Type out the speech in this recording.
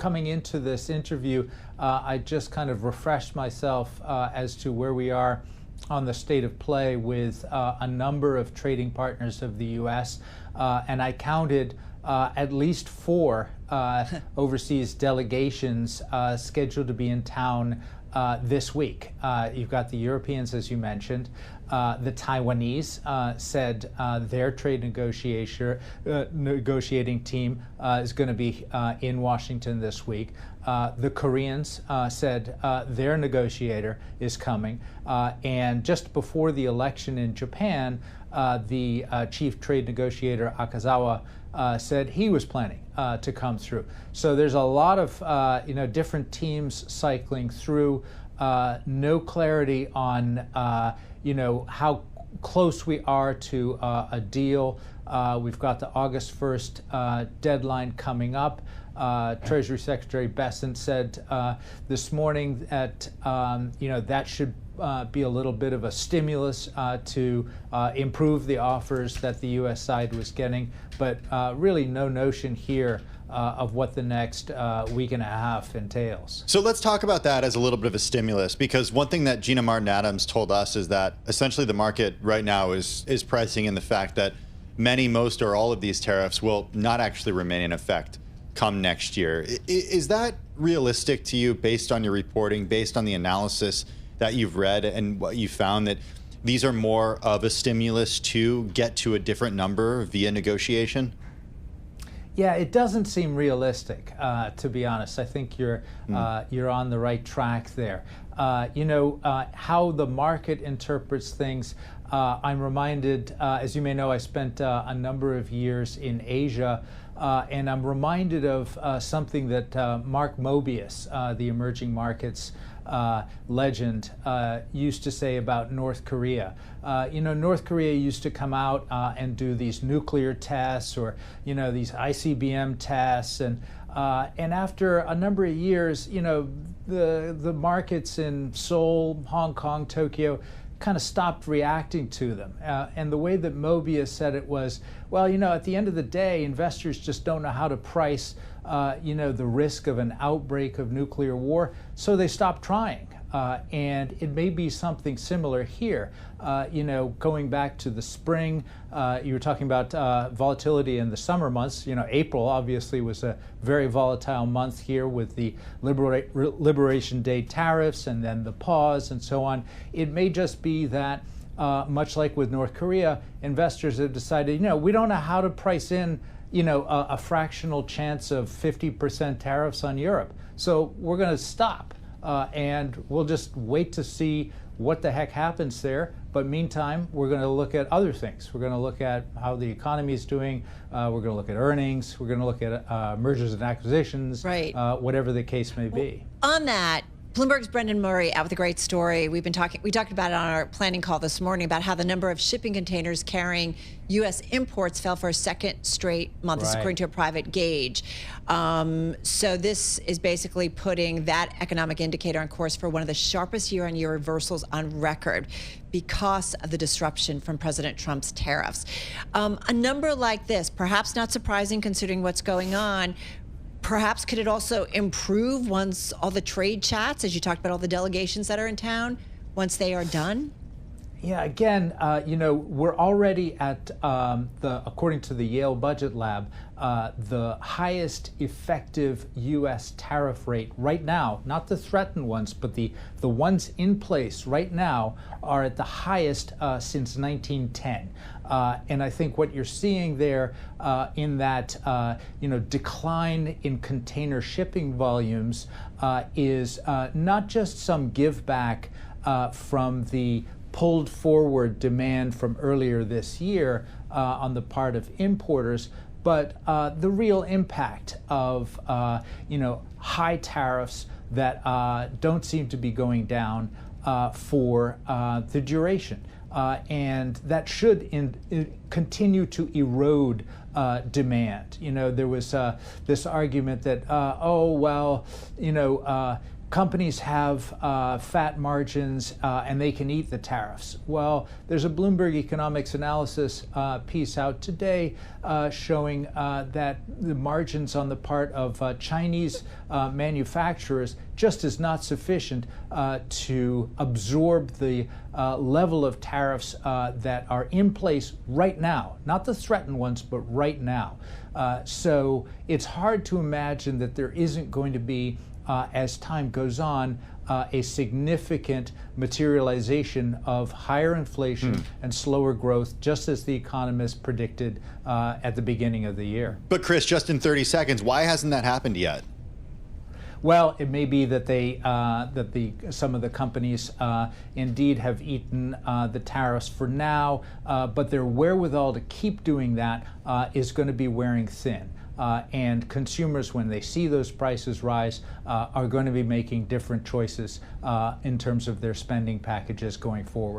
coming into this interview, I just kind of refreshed myself as to where we are on the state of play with a number of trading partners of the U.S., and I counted at least 4 overseas delegations scheduled to be in town this week. You've got the Europeans, as you mentioned. The Taiwanese said their trade negotiating team is going to be in Washington this week. The Koreans said their negotiator is coming. And just before the election in Japan, the chief trade negotiator, Akazawa, said he was planning to come through. So there's a lot of different teams cycling through. No clarity on how close we are to a deal. We've got the August 1st deadline coming up. Treasury Secretary Bessent said this morning that that should be a little bit of a stimulus to improve the offers that the U.S. side was getting, but really no notion here of what the next week and a half entails. So let's talk about that as a little bit of a stimulus, because one thing that Gina Martin Adams told us is that essentially the market right now is pricing in the fact that most or all of these tariffs will not actually remain in effect come next year. Is that realistic to you based on your reporting, based on the analysis that you've read and what you found, that these are more of a stimulus to get to a different number via negotiation? Yeah, it doesn't seem realistic, to be honest. I think you're on the right track there. How the market interprets things, I'm reminded, as you may know, I spent a number of years in Asia, and I'm reminded of something that Mark Mobius, the emerging markets legend, used to say about North Korea. North Korea used to come out and do these nuclear tests or, these ICBM tests. And after a number of years, the markets in Seoul, Hong Kong, Tokyo kind of stopped reacting to them. And the way that Mobius said it was, well, at the end of the day, investors just don't know how to price, the risk of an outbreak of nuclear war, so they stopped trying. And it may be something similar here. Going back to the spring, you were talking about volatility in the summer months. April obviously was a very volatile month here with the Liberation Day tariffs and then the pause and so on. It may just be that, much like with North Korea, investors have decided, we don't know how to price in, a fractional chance of 50% tariffs on Europe. So we're going to stop. And we'll just wait to see what the heck happens there. But meantime, we're going to look at other things. We're going to look at how the economy is doing. We're going to look at earnings. We're going to look at mergers and acquisitions, right. Whatever the case may be. On that, Bloomberg's Brendan Murray out with a great story. We talked about it on our planning call this morning about how the number of shipping containers carrying U.S. imports fell for a second straight month, Right. according to a private gauge. So this is basically putting that economic indicator on course for one of the sharpest year-on-year reversals on record because of the disruption from President Trump's tariffs. A number like this, perhaps not surprising considering what's going on. Perhaps could it also improve once all the trade chats, as you talked about all the delegations that are in town, once they are done? Yeah, again, we're already at, according to the Yale Budget Lab, the highest effective U.S. tariff rate right now, not the threatened ones, but the ones in place right now are at the highest since 1910. And I think what you're seeing there in that, decline in container shipping volumes is not just some give back from the pulled forward demand from earlier this year on the part of importers, but the real impact of high tariffs that don't seem to be going down for the duration. And that should continue to erode demand. There was this argument that, companies have fat margins and they can eat the tariffs. Well, there's a Bloomberg economics analysis piece out today showing that the margins on the part of Chinese manufacturers just is not sufficient to absorb the level of tariffs that are in place right now, not the threatened ones, but right now. So it's hard to imagine that there isn't going to be, as time goes on, a significant materialization of higher inflation and slower growth, just as the economists predicted at the beginning of the year. But Chris, just in 30 seconds, why hasn't that happened yet? Well, it may be that some of the companies indeed have eaten the tariffs for now, but their wherewithal to keep doing that is going to be wearing thin. And consumers, when they see those prices rise, are going to be making different choices in terms of their spending packages going forward.